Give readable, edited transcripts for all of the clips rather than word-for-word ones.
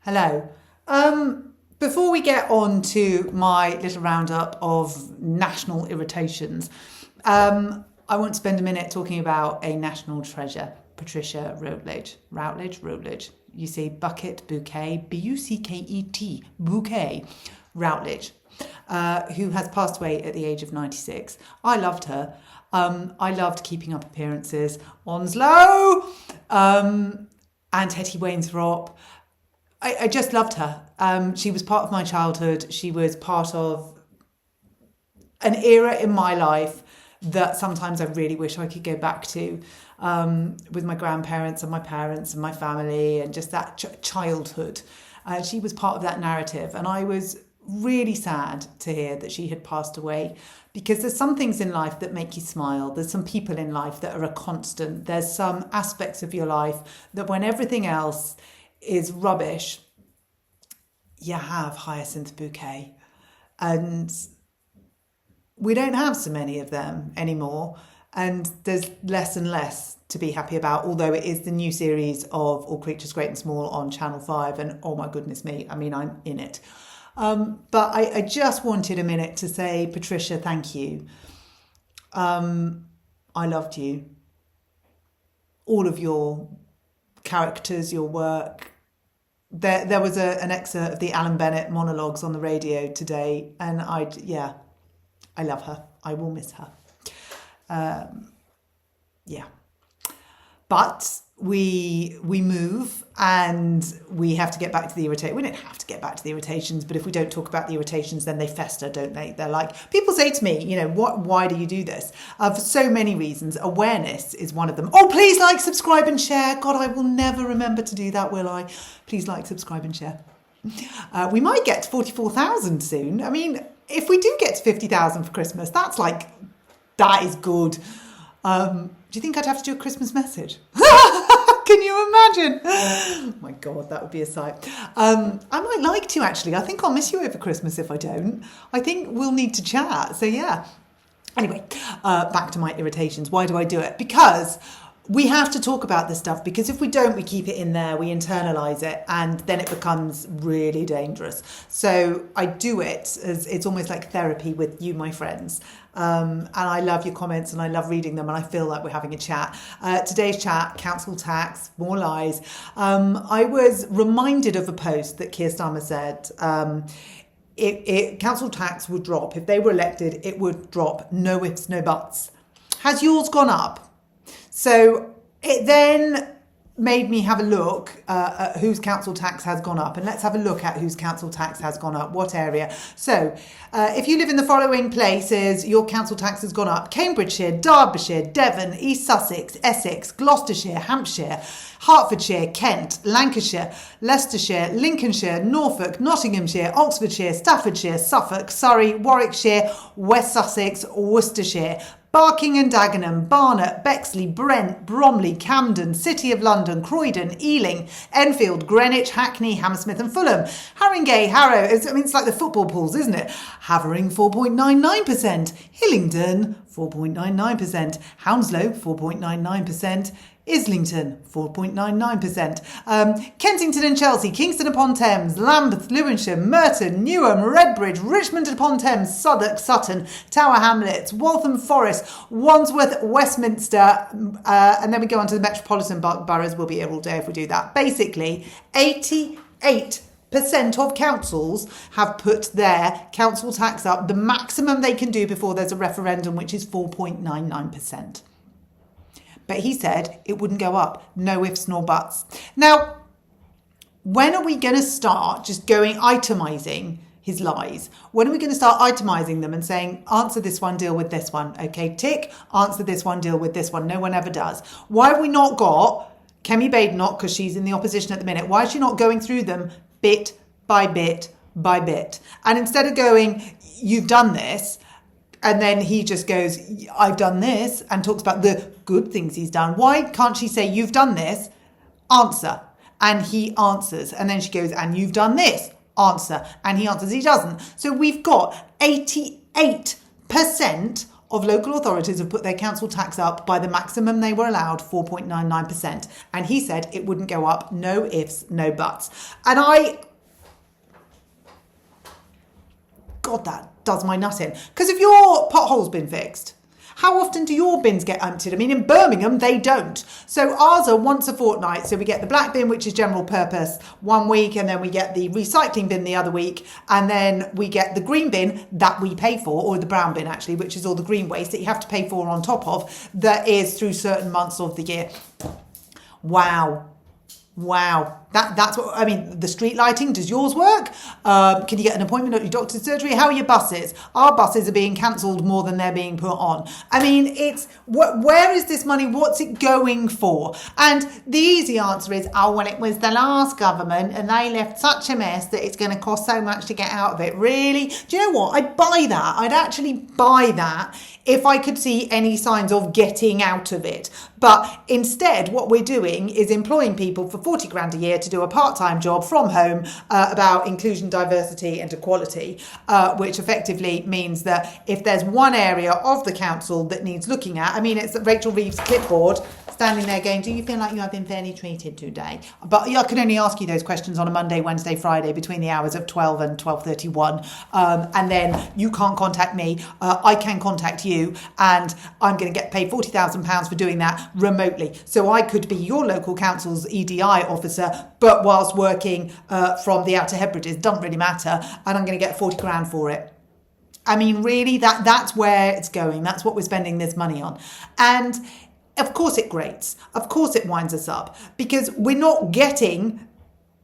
Hello. Before we get on to my little roundup of national irritations, I want to spend a minute talking about a national treasure, Patricia Routledge. Routledge. You see, Bucket, Bouquet, Bucket, Bouquet, Routledge, who has passed away at the age of 96. I loved her. I loved Keeping Up Appearances, Onslow, and Hetty Wainwright. I just loved her. She was part of my childhood. She was part of an era in my life that sometimes I really wish I could go back to, with my grandparents and my parents and my family and just that childhood. She was part of that narrative, and I was really sad to hear that she had passed away, because there's some things in life that make you smile. There's some people in life that are a constant. There's some aspects of your life that when everything else is rubbish, you have Hyacinth Bucket, and we don't have so many of them anymore, and there's less and less to be happy about, although it is the new series of All Creatures Great and Small on Channel 5, and oh my goodness me, I mean, I'm in it. But I just wanted a minute to say, Patricia, thank you. I loved you. All of your characters, your work. There was an excerpt of the Alan Bennett monologues on the radio today, and I love her. I will miss her. But we move, and we have to get back to the irritation. We don't have to get back to the irritations, but if we don't talk about the irritations, then they fester, don't they? They're like, people say to me, why do you do this? For so many reasons. Awareness is one of them. Oh, please like, subscribe and share. God, I will never remember to do that, will I? Please like, subscribe and share. We might get to 44,000 soon. I mean, if we do get to 50,000 for Christmas, that is good. Do you think I'd have to do a Christmas message? Can you imagine? Oh my God, that would be a sight. I might like to, actually. I think I'll miss you over Christmas if I don't. I think we'll need to chat. So yeah. Anyway, back to my irritations. Why do I do it? Because we have to talk about this stuff, because if we don't, we keep it in there, we internalize it, and then it becomes really dangerous. So I do it as it's almost like therapy with you, my friends. And I love your comments, and I love reading them, and I feel like we're having a chat. Today's chat, council tax, more lies. I was reminded of a post that Keir Starmer said. Council tax would drop. If they were elected, it would drop. No ifs, no buts. Has yours gone up? So it then made me have a look at whose council tax has gone up. And let's have a look at whose council tax has gone up, what area. So if you live in the following places, your council tax has gone up: Cambridgeshire, Derbyshire, Devon, East Sussex, Essex, Gloucestershire, Hampshire, Hertfordshire, Kent, Lancashire, Leicestershire, Lincolnshire, Norfolk, Nottinghamshire, Oxfordshire, Staffordshire, Suffolk, Surrey, Warwickshire, West Sussex, Worcestershire, Barking and Dagenham, Barnet, Bexley, Brent, Bromley, Camden, City of London, Croydon, Ealing, Enfield, Greenwich, Hackney, Hammersmith and Fulham, Haringey, Harrow, it's like the football pools, isn't it? Havering 4.99%, Hillingdon 4.99%, Hounslow 4.99%, Islington 4.99%, Kensington and Chelsea, Kingston upon Thames, Lambeth, Lewisham, Merton, Newham, Redbridge, Richmond upon Thames, Southwark, Sutton, Tower Hamlets, Waltham Forest, Wandsworth, Westminster, and then we go on to the metropolitan boroughs. We'll be here all day if we do that. Basically, 88% of councils have put their council tax up, the maximum they can do before there's a referendum, which is 4.99%. But he said it wouldn't go up. No ifs nor buts. Now, when are we going to start just itemising his lies? When are we going to start itemising them and saying, answer this one, deal with this one? Okay, tick, answer this one, deal with this one. No one ever does. Why have we not got Kemi Badenoch, because she's in the opposition at the minute? Why is she not going through them bit by bit by bit? And instead of going, you've done this, and then he just goes, I've done this, and talks about the good things he's done. Why can't she say, you've done this, answer? And he answers. And then she goes, and you've done this, answer. And he answers. He doesn't. So we've got 88% of local authorities have put their council tax up by the maximum they were allowed, 4.99%. And he said it wouldn't go up, no ifs, no buts. And God, that does my nut in. Because if your pothole's been fixed, how often do your bins get emptied? I mean, in Birmingham, they don't. So ours are once a fortnight. So we get the black bin, which is general purpose, one week, and then we get the recycling bin the other week, and then we get the green bin that we pay for, or the brown bin actually, which is all the green waste that you have to pay for on top of, that is through certain months of the year. Wow. That's what I mean. The street lighting, does yours work? Can you get an appointment at your doctor's surgery? How are your buses? Our buses are being cancelled more than they're being put on. I mean, it's where is this money? What's it going for? And the easy answer is, oh, well, it was the last government and they left such a mess that it's going to cost so much to get out of it. Really? Do you know what? I'd buy that. I'd actually buy that if I could see any signs of getting out of it. But instead, what we're doing is employing people for 40 grand a year to do a part-time job from home about inclusion, diversity and equality, which effectively means that if there's one area of the council that needs looking at, I mean, it's Rachel Reeves' clipboard standing there going, do you feel like you have been fairly treated today? But I can only ask you those questions on a Monday, Wednesday, Friday between the hours of 12 and 12:31. And then you can't contact me. I can contact you, and I'm going to get paid £40,000 for doing that remotely. So I could be your local council's EDI officer, but whilst working from the Outer Hebrides, doesn't really matter, and I'm going to get 40 grand for it. I mean, really, that's where it's going. That's what we're spending this money on. And of course it grates. Of course it winds us up, because we're not getting,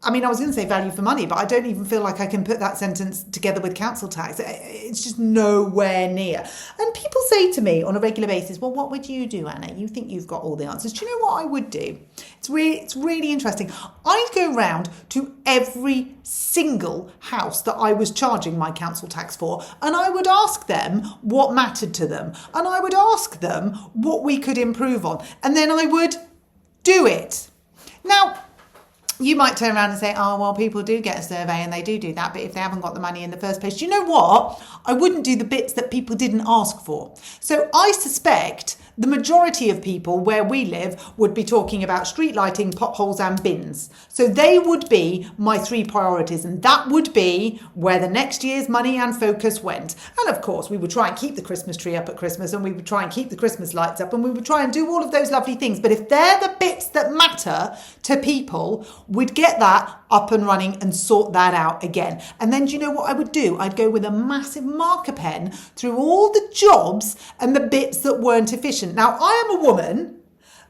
I mean, I was going to say value for money, but I don't even feel like I can put that sentence together with council tax. It's just nowhere near. And people say to me on a regular basis, well, what would you do, Anna? You think you've got all the answers. Do you know what I would do? It's really interesting. I'd go round to every single house that I was charging my council tax for, and I would ask them what mattered to them. And I would ask them what we could improve on. And then I would do it. Now, you might turn around and say, oh, well, people do get a survey and they do that. But if they haven't got the money in the first place, do you know what? I wouldn't do the bits that people didn't ask for. So I suspect the majority of people where we live would be talking about street lighting, potholes and bins. So they would be my three priorities. And that would be where the next year's money and focus went. And of course, we would try and keep the Christmas tree up at Christmas, and we would try and keep the Christmas lights up, and we would try and do all of those lovely things. But if they're the bits that matter to people, we'd get that up and running and sort that out again. And then do you know what I would do? I'd go with a massive marker pen through all the jobs and the bits that weren't efficient. Now, I am a woman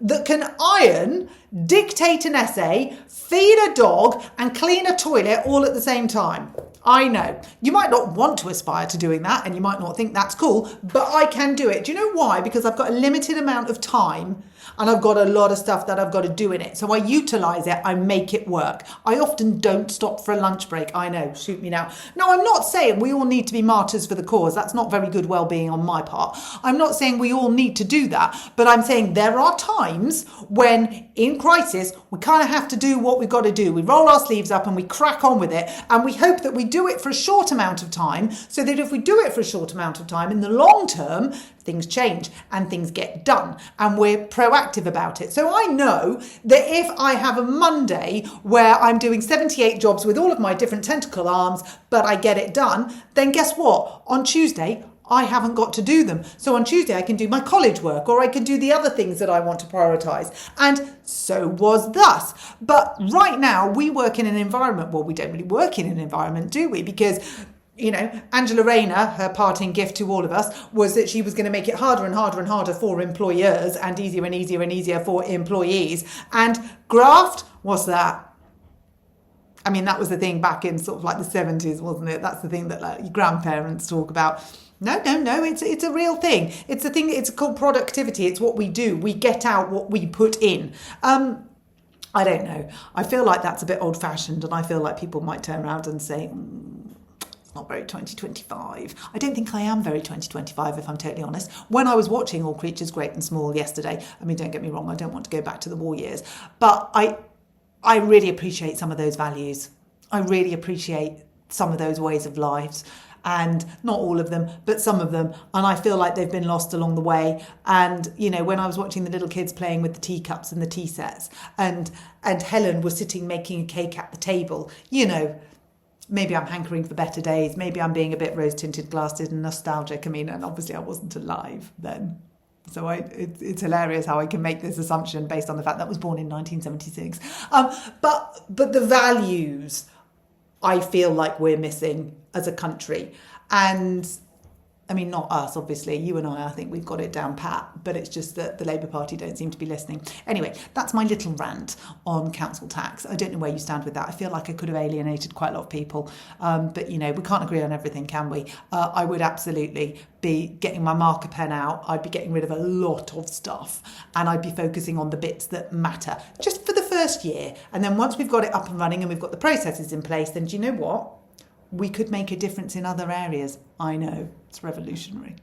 that can iron, dictate an essay, feed a dog and clean a toilet all at the same time. I know. You might not want to aspire to doing that, and you might not think that's cool, but I can do it. Do you know why? Because I've got a limited amount of time and I've got a lot of stuff that I've got to do in it. So I utilise it, I make it work. I often don't stop for a lunch break. I know, shoot me now. No, I'm not saying we all need to be martyrs for the cause. That's not very good well-being on my part. I'm not saying we all need to do that, but I'm saying there are times when in crisis, we kind of have to do what we've got to do. We roll our sleeves up and we crack on with it, and we hope that we do it for a short amount of time, so that if we do it for a short amount of time, in the long term, things change and things get done, and we're proactive about it. So I know that if I have a Monday where I'm doing 78 jobs with all of my different tentacle arms, but I get it done, then guess what? On Tuesday, I haven't got to do them. So on Tuesday, I can do my college work, or I can do the other things that I want to prioritise. And so was thus. But right now, we work in an environment, well, we don't really work in an environment, do we? Because, you know, Angela Rayner, her parting gift to all of us was that she was going to make it harder and harder and harder for employers and easier and easier and easier for employees. And graft, what's that? I mean, that was the thing back in sort of like the 70s, wasn't it? That's the thing that like your grandparents talk about. No, it's a real thing. It's a thing, it's called productivity. It's what we do. We get out what we put in. I don't know. I feel like that's a bit old fashioned, and I feel like people might turn around and say, it's not very 2025. I don't think I am very 2025, if I'm totally honest. When I was watching All Creatures Great and Small yesterday, I mean, don't get me wrong, I don't want to go back to the war years, but I really appreciate some of those values. I really appreciate some of those ways of lives. and not all of them, but some of them. And I feel like they've been lost along the way. And, you know, when I was watching the little kids playing with the teacups and the tea sets, and Helen was sitting making a cake at the table, you know, maybe I'm hankering for better days. Maybe I'm being a bit rose-tinted glasses and nostalgic. I mean, and obviously I wasn't alive then. So it's hilarious how I can make this assumption based on the fact that I was born in 1976. But the values I feel like we're missing as a country. And I mean, not us, obviously. You and I think we've got it down pat, but it's just that the Labour Party don't seem to be listening. Anyway, that's my little rant on council tax. I don't know where you stand with that. I feel like I could have alienated quite a lot of people. But, you know, we can't agree on everything, can we? I would absolutely be getting my marker pen out. I'd be getting rid of a lot of stuff, and I'd be focusing on the bits that matter just for the first year. And then once we've got it up and running and we've got the processes in place, then do you know what? We could make a difference in other areas. I know, it's revolutionary.